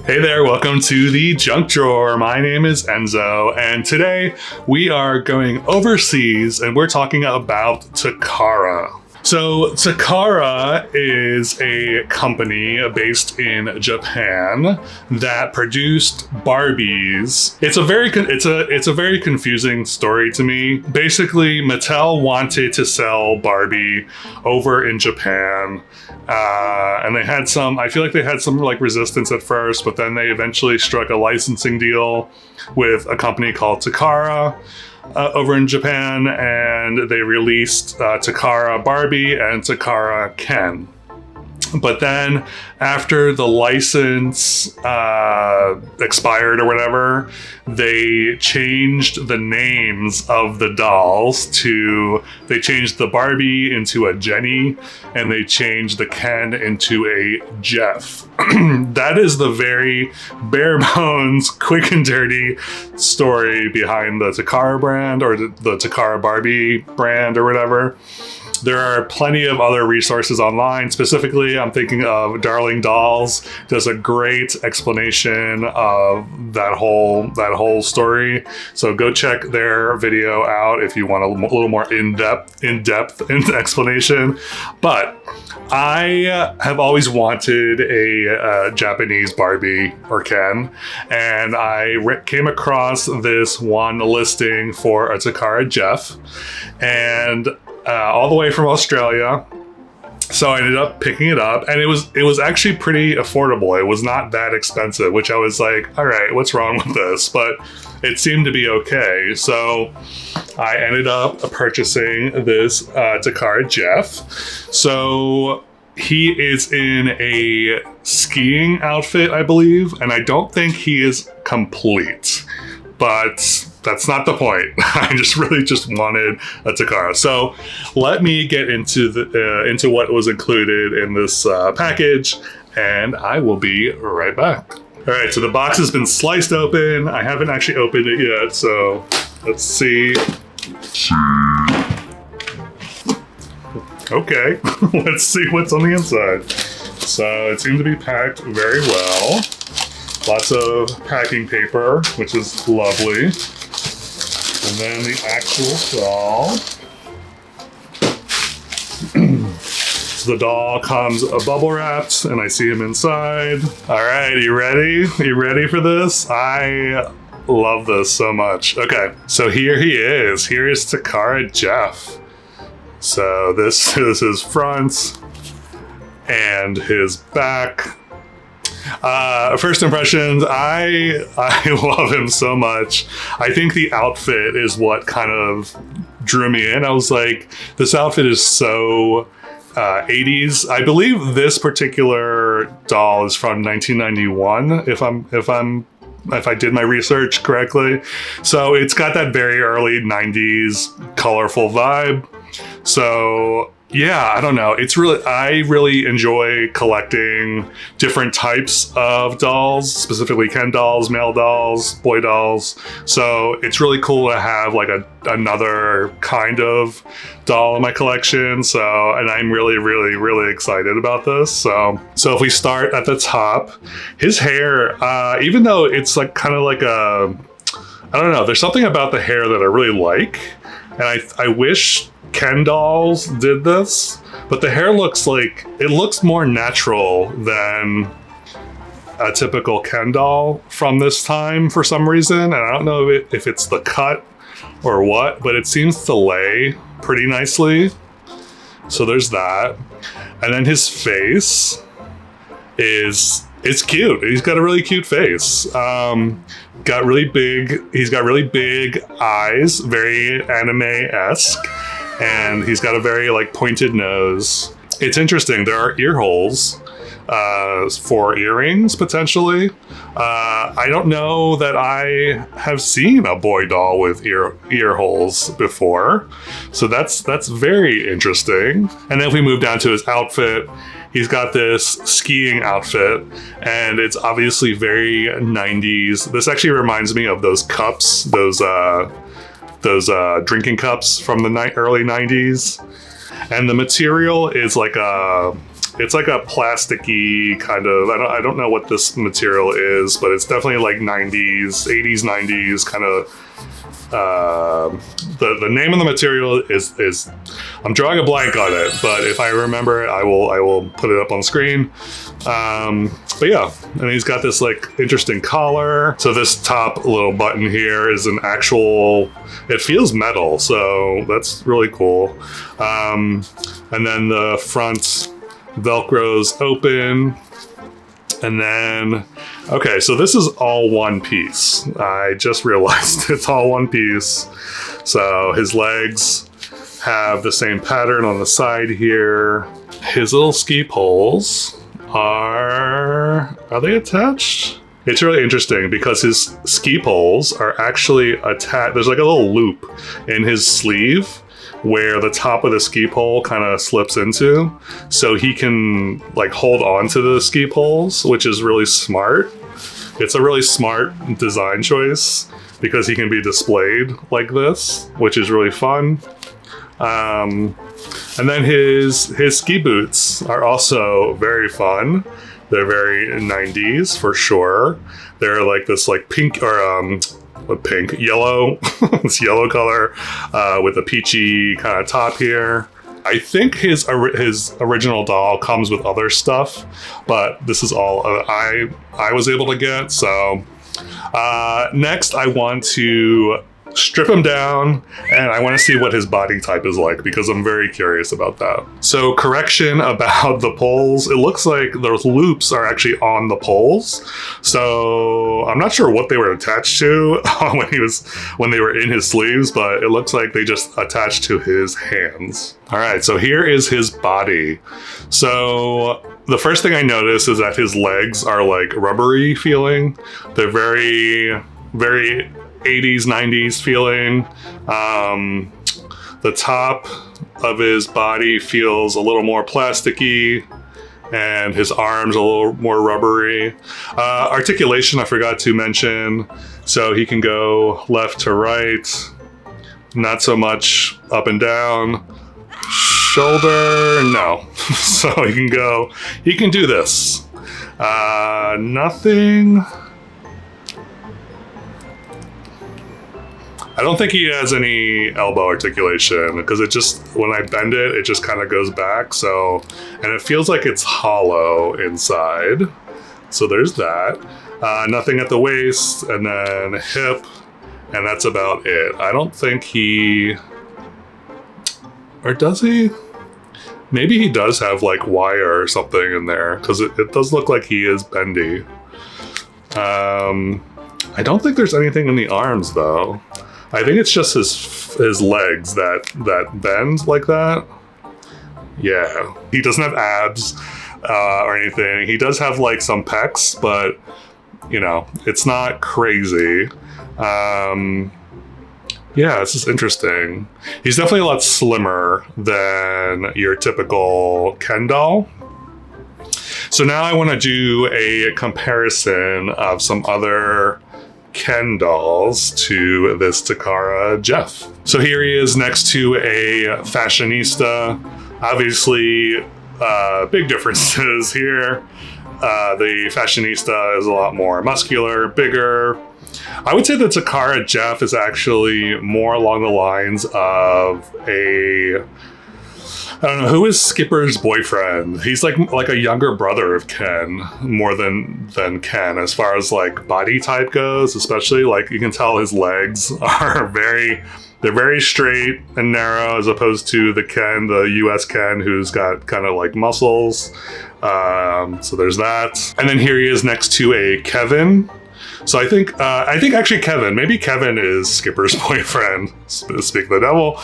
Hey there, welcome to the Junk Drawer. My name is Enzo, and today we are going overseas and we're talking about Takara. So Takara is a company based in Japan that produced Barbies. It's a very confusing story to me. Basically, Mattel wanted to sell Barbie over in Japan. And I feel like they had some like resistance at first, but then they eventually struck a licensing deal with a company called Takara over in Japan, and they released Takara Barbie and Takara Ken. But then after the license expired or whatever, they changed the names of the dolls they changed the Barbie into a Jenny, and they changed the Ken into a Jeff. That is the very bare bones, quick and dirty story behind the Takara brand, or the Takara Barbie brand or whatever. There are plenty of other resources online. Specifically, I'm thinking of Darling Dolls does a great explanation of that whole story. So go check their video out if you want a little more in-depth explanation. But I have always wanted a Japanese Barbie or Ken, and I came across this one listing for a Takara Jeff, and all the way from Australia. So I ended up picking it up, and it was actually pretty affordable. It was not that expensive, which I was like, all right, what's wrong with this? But it seemed to be okay. So I ended up purchasing this Takara Jeff. So he is in a skiing outfit, I believe, and I don't think he is complete, but that's not the point. I just wanted a Takara. So let me get into what was included in this package, and I will be right back. All right, so the box has been sliced open. I haven't actually opened it yet, so let's see. Okay, let's see what's on the inside. So it seems to be packed very well. Lots of packing paper, which is lovely. And then the actual doll. So the doll comes bubble wrapped, and I see him inside. All right, you ready? You ready for this? I love this so much. Okay, so here he is. Here is Takara Jeff. So this is his front and his back. First impressions, I love him so much. I think the outfit is what kind of drew me in. I was like, this outfit is so 80s. I believe this particular doll is from 1991, if I did my research correctly. So it's got that very early 90s colorful vibe. So yeah, I don't know. I really enjoy collecting different types of dolls, specifically Ken dolls, male dolls, boy dolls. So it's really cool to have like another kind of doll in my collection. So, and I'm really, really, really excited about this. So if we start at the top, his hair, even though it's like kind of like I don't know, there's something about the hair that I really like. And I wish Ken dolls did this, but the hair looks more natural than a typical Ken doll from this time for some reason. And I don't know if it's the cut or what, but it seems to lay pretty nicely. So there's that. And then his face it's cute. He's got a really cute face. He's got really big eyes, very anime-esque. And he's got a very like pointed nose. It's interesting. There are ear holes for earrings potentially. I don't know that I have seen a boy doll with ear holes before, so that's very interesting. And then if we move down to his outfit, he's got this skiing outfit, and it's obviously very 90s. This actually reminds me of those cups, those drinking cups from the early 90s. And the material is like a it's like a plasticky kind of, I don't know what this material is, but it's definitely like 80s 90s kind of. The name of the material is I'm drawing a blank on it, but if I remember it, I will put it up on screen. But yeah, and he's got this like interesting collar. So this top little button here is an actual, it feels metal, so that's really cool. And then the front Velcro's open. And then, okay, so this is all one piece. I just realized it's all one piece. So his legs have the same pattern on the side here. His little ski poles are they attached? It's really interesting because his ski poles are actually attached. There's like a little loop in his sleeve where the top of the ski pole kind of slips into, so he can like hold on to the ski poles, which is really smart. It's a really smart design choice because he can be displayed like this, which is really fun. And then his ski boots are also very fun. They're very 90s for sure. They're like this like pink or yellow, this yellow color with a peachy kind of top here. I think his original doll comes with other stuff, but this is all I was able to get. So next I want to strip him down, and I want to see what his body type is like because I'm very curious about that. So correction about the poles, it looks like those loops are actually on the poles. So I'm not sure what they were attached to when they were in his sleeves, but it looks like they just attached to his hands. All right, so here is his body. So the first thing I noticed is that his legs are like rubbery feeling. They're very, very 80s, 90s feeling. The top of his body feels a little more plasticky, and his arms a little more rubbery. Articulation, I forgot to mention. So he can go left to right, not so much up and down. Shoulder, no. So he can do this. Nothing. I don't think he has any elbow articulation because it just, when I bend it, it just kind of goes back. So, and it feels like it's hollow inside. So there's that. Nothing at the waist, and then hip, and that's about it. I don't think he, or does he? Maybe he does have like wire or something in there because it does look like he is bendy. I don't think there's anything in the arms though. I think it's just his legs that bend like that. Yeah, he doesn't have abs or anything. He does have like some pecs, but you know, it's not crazy. Yeah, this is interesting. He's definitely a lot slimmer than your typical Ken doll. So now I want to do a comparison of some other Ken dolls to this Takara Jeff. So here he is next to a fashionista. Obviously, big differences here. The fashionista is a lot more muscular, bigger. I would say that Takara Jeff is actually more along the lines of I don't know, who is Skipper's boyfriend? He's like a younger brother of Ken, more than Ken as far as like body type goes, especially like you can tell his legs are they're very straight and narrow as opposed to the US Ken, who's got kind of like muscles. So there's that. And then here he is next to a Kevin. So I think actually maybe Kevin is Skipper's boyfriend. Speak the devil.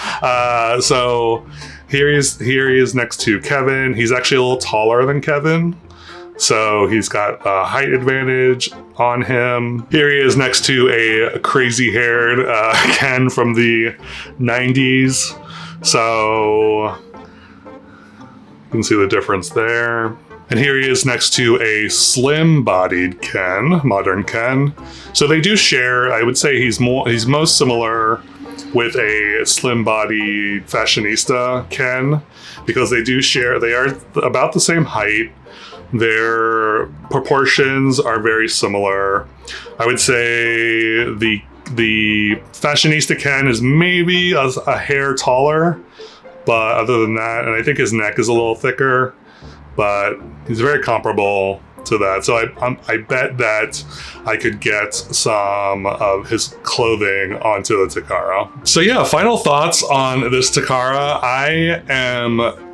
So here he is next to Kevin. He's actually a little taller than Kevin, so he's got a height advantage on him. Here he is next to a crazy-haired Ken from the 90s. So you can see the difference there. And here he is next to a slim-bodied Ken, modern Ken. So they do share, I would say he's most similar with a slim body fashionista Ken, because they are about the same height. Their proportions are very similar. I would say the fashionista Ken is maybe a hair taller, but other than that, and I think his neck is a little thicker, but he's very comparable to that. So I bet that I could get some of his clothing onto the Takara. So yeah, final thoughts on this Takara. I am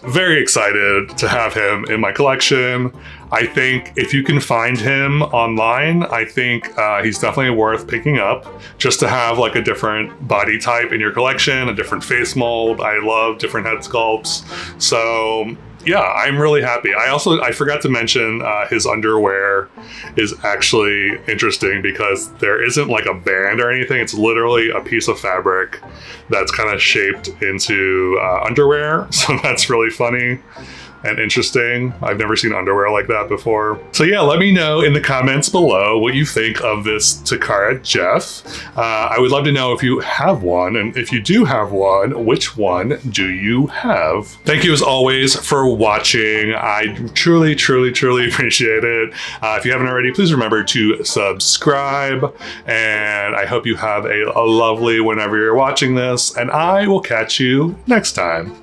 very excited to have him in my collection. I think if you can find him online, I think he's definitely worth picking up, just to have like a different body type in your collection, a different face mold. I love different head sculpts. So yeah, I'm really happy. I forgot to mention his underwear is actually interesting because there isn't like a band or anything. It's literally a piece of fabric that's kind of shaped into underwear. So that's really funny and interesting. I've never seen underwear like that before. So yeah, let me know in the comments below what you think of this Takara Jeff. I would love to know if you have one, and if you do have one, which one do you have? Thank you as always for watching. I truly, truly, truly appreciate it. If you haven't already, please remember to subscribe, and I hope you have a lovely whenever you're watching this, and I will catch you next time.